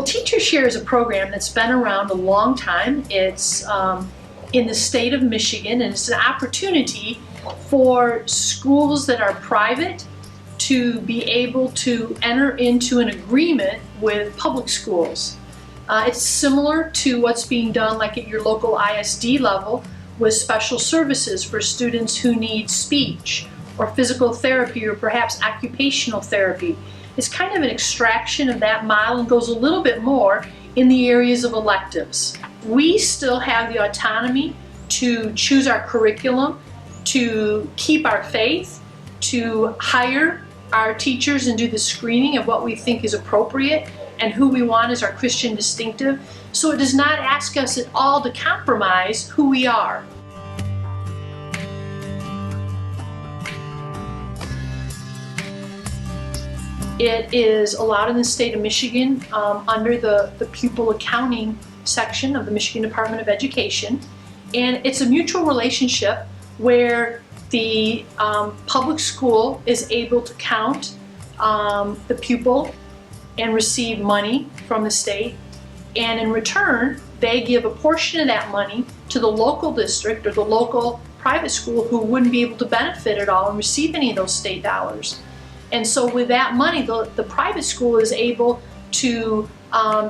Well, TeacherShare is a program that's been around a long time. It's in the state of Michigan, and it's an opportunity for schools that are private to be able to enter into an agreement with public schools. It's similar to what's being done like at your local ISD level with special services for students who need speech or physical therapy or perhaps occupational therapy. It's kind of an extraction of that model and goes a little bit more in the areas of electives. We still have the autonomy to choose our curriculum, to keep our faith, to hire our teachers and do the screening of what we think is appropriate and who we want as our Christian distinctive. So it does not ask us at all to compromise who we are. It is allowed in the state of Michigan under the pupil accounting section of the Michigan Department of Education. And it's a mutual relationship where the public school is able to count the pupil and receive money from the state. And in return, they give a portion of that money to the local district or the local private school who wouldn't be able to benefit at all and receive any of those state dollars. And so with that money, the private school is able to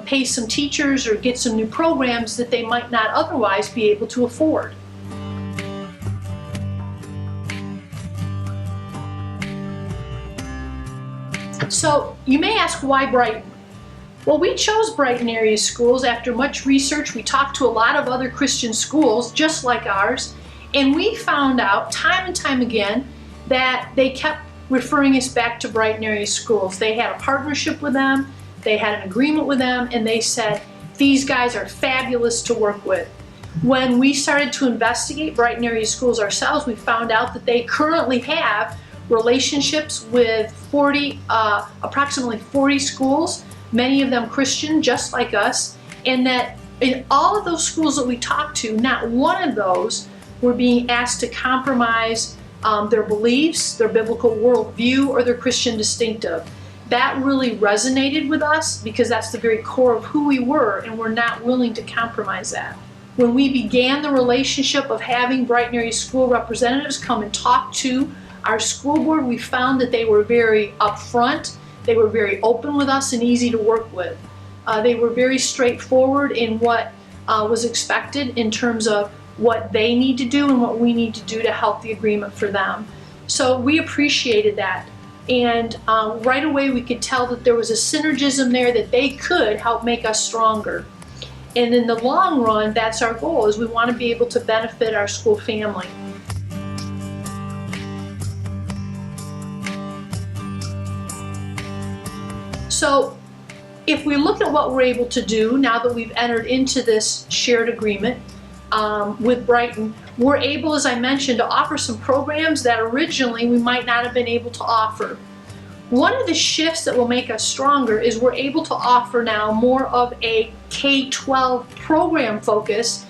pay some teachers or get some new programs that they might not otherwise be able to afford. So you may ask, why Brighton? Well, we chose Brighton Area Schools after much research. We talked to a lot of other Christian schools just like ours, and we found out time and time again that they kept referring us back to Brighton Area Schools. They had a partnership with them, they had an agreement with them, and they said, these guys are fabulous to work with. When we started to investigate Brighton Area Schools ourselves, we found out that they currently have relationships with approximately 40 schools, many of them Christian, just like us, and that in all of those schools that we talked to, not one of those were being asked to compromise their beliefs, their biblical worldview, or their Christian distinctive. That really resonated with us because that's the very core of who we were, and we're not willing to compromise that. When we began the relationship of having Brighton Area School representatives come and talk to our school board, we found that they were very upfront, they were very open with us and easy to work with. They were very straightforward in what was expected in terms of what they need to do and what we need to do to help the agreement for them. So we appreciated that, and right away we could tell that there was a synergism there that they could help make us stronger. And in the long run, that's our goal, is we want to be able to benefit our school family. So if we look at what we're able to do now that we've entered into this shared agreement with Brighton, we're able, as I mentioned, to offer some programs that originally we might not have been able to offer. One of the shifts that will make us stronger is we're able to offer now more of a K-12 program focus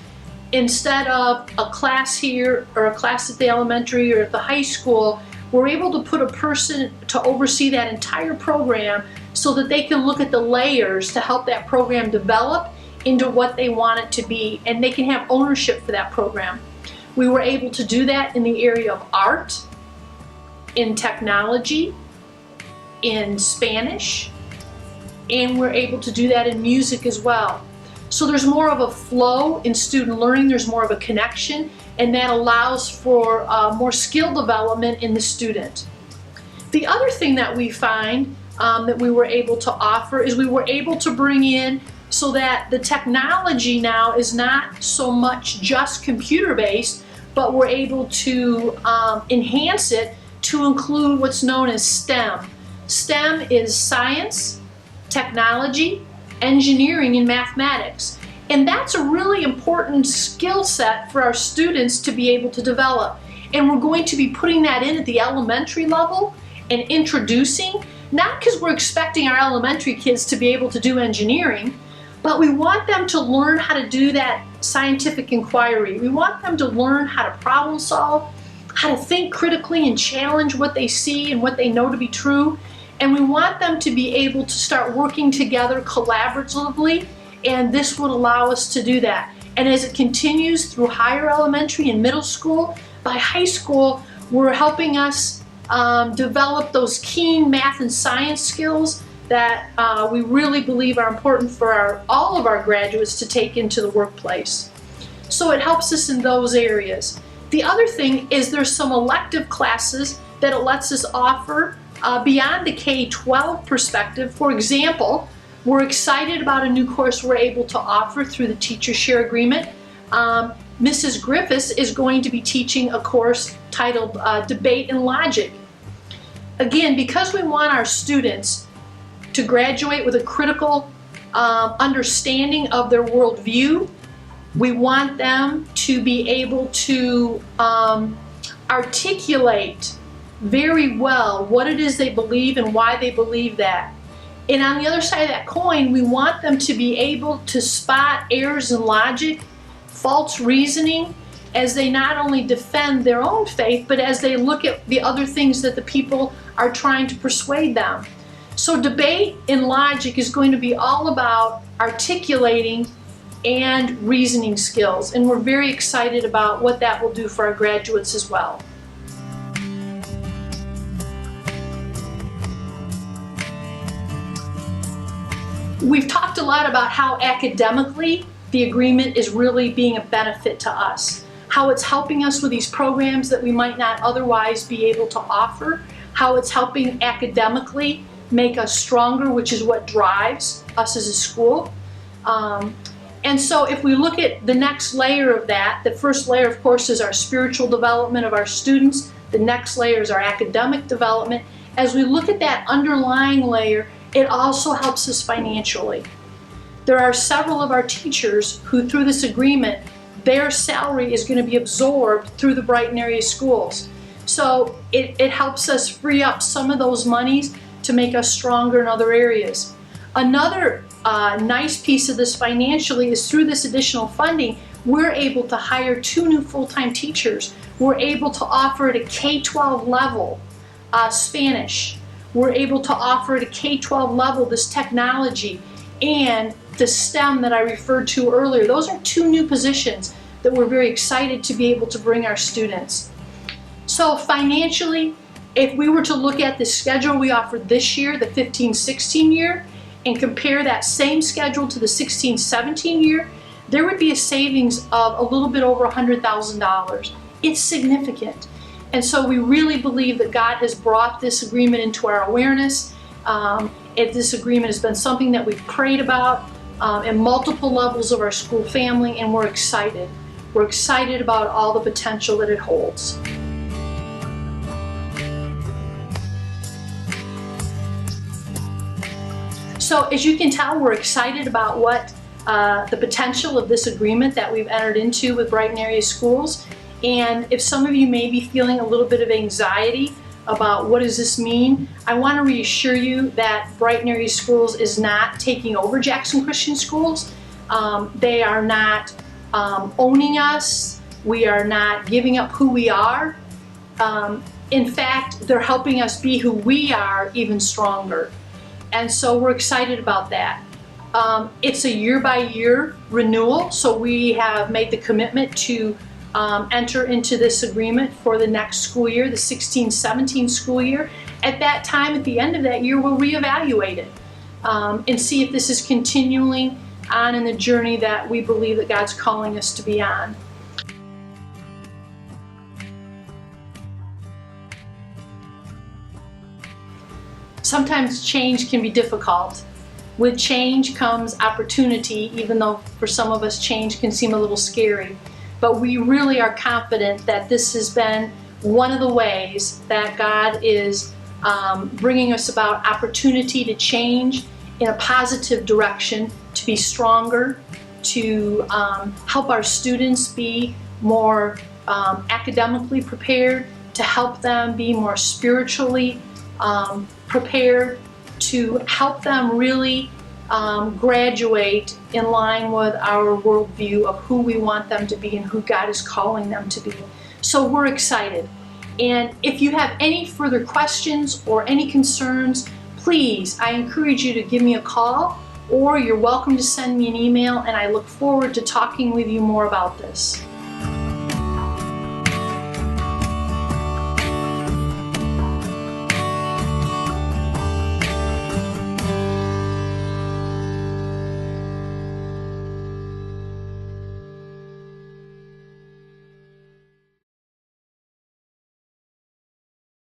instead of a class here or a class at the elementary or at the high school. We're able to put a person to oversee that entire program so that they can look at the layers to help that program develop into what they want it to be, and they can have ownership for that program. We were able to do that in the area of art, in technology, in Spanish, and we're able to do that in music as well. So there's more of a flow in student learning, there's more of a connection, and that allows for more skill development in the student. The other thing that we find that we were able to offer is we were able to bring in so that the technology now is not so much just computer-based, but we're able to enhance it to include what's known as STEM. STEM is science, technology, engineering, and mathematics. And that's a really important skill set for our students to be able to develop. And we're going to be putting that in at the elementary level and introducing, not because we're expecting our elementary kids to be able to do engineering, but we want them to learn how to do that scientific inquiry. We want them to learn how to problem solve, how to think critically and challenge what they see and what they know to be true. And we want them to be able to start working together collaboratively, and this would allow us to do that. And as it continues through higher elementary and middle school, by high school, we're helping us develop those keen math and science skills that we really believe are important for all of our graduates to take into the workplace. So it helps us in those areas. The other thing is there's some elective classes that it lets us offer beyond the K-12 perspective. For example, we're excited about a new course we're able to offer through the Teacher Share Agreement. Mrs. Griffiths is going to be teaching a course titled Debate and Logic. Again, because we want our students to graduate with a critical understanding of their worldview, we want them to be able to articulate very well what it is they believe and why they believe that. And on the other side of that coin, we want them to be able to spot errors in logic, false reasoning, as they not only defend their own faith, but as they look at the other things that the people are trying to persuade them. So debate and logic is going to be all about articulating and reasoning skills, and we're very excited about what that will do for our graduates as well. We've talked a lot about how academically the agreement is really being a benefit to us, how it's helping us with these programs that we might not otherwise be able to offer, how it's helping academically make us stronger, which is what drives us as a school. And so if we look at the next layer of that, the first layer, of course, is our spiritual development of our students. The next layer is our academic development. As we look at that underlying layer, it also helps us financially. There are several of our teachers who, through this agreement, their salary is going to be absorbed through the Brighton Area Schools. So it helps us free up some of those monies to make us stronger in other areas. Another nice piece of this financially is through this additional funding, we're able to hire 2 new full-time teachers. We're able to offer at a K-12 level Spanish. We're able to offer at a K-12 level this technology and the STEM that I referred to earlier. Those are 2 new positions that we're very excited to be able to bring our students. So financially, if we were to look at the schedule we offered this year, the 15-16 year, and compare that same schedule to the 16-17 year, there would be a savings of a little bit over $100,000. It's significant. And so we really believe that God has brought this agreement into our awareness. This agreement has been something that we've prayed about at multiple levels of our school family, and we're excited. We're excited about all the potential that it holds. So as you can tell, we're excited about what the potential of this agreement that we've entered into with Brighton Area Schools. And if some of you may be feeling a little bit of anxiety about what does this mean, I want to reassure you that Brighton Area Schools is not taking over Jackson Christian Schools. They are not owning us. We are not giving up who we are. In fact, they're helping us be who we are even stronger. And so we're excited about that. It's a year-by-year renewal, so we have made the commitment to enter into this agreement for the next school year, the 16-17 school year. At that time, at the end of that year, we'll reevaluate it and see if this is continuing on in the journey that we believe that God's calling us to be on. Sometimes change can be difficult. With change comes opportunity, even though for some of us change can seem a little scary. But we really are confident that this has been one of the ways that God is bringing us about opportunity to change in a positive direction, to be stronger, to help our students be more academically prepared, to help them be more spiritually prepared, to help them really graduate in line with our worldview of who we want them to be and who God is calling them to be. So we're excited. And if you have any further questions or any concerns, please, I encourage you to give me a call, or you're welcome to send me an email, and I look forward to talking with you more about this.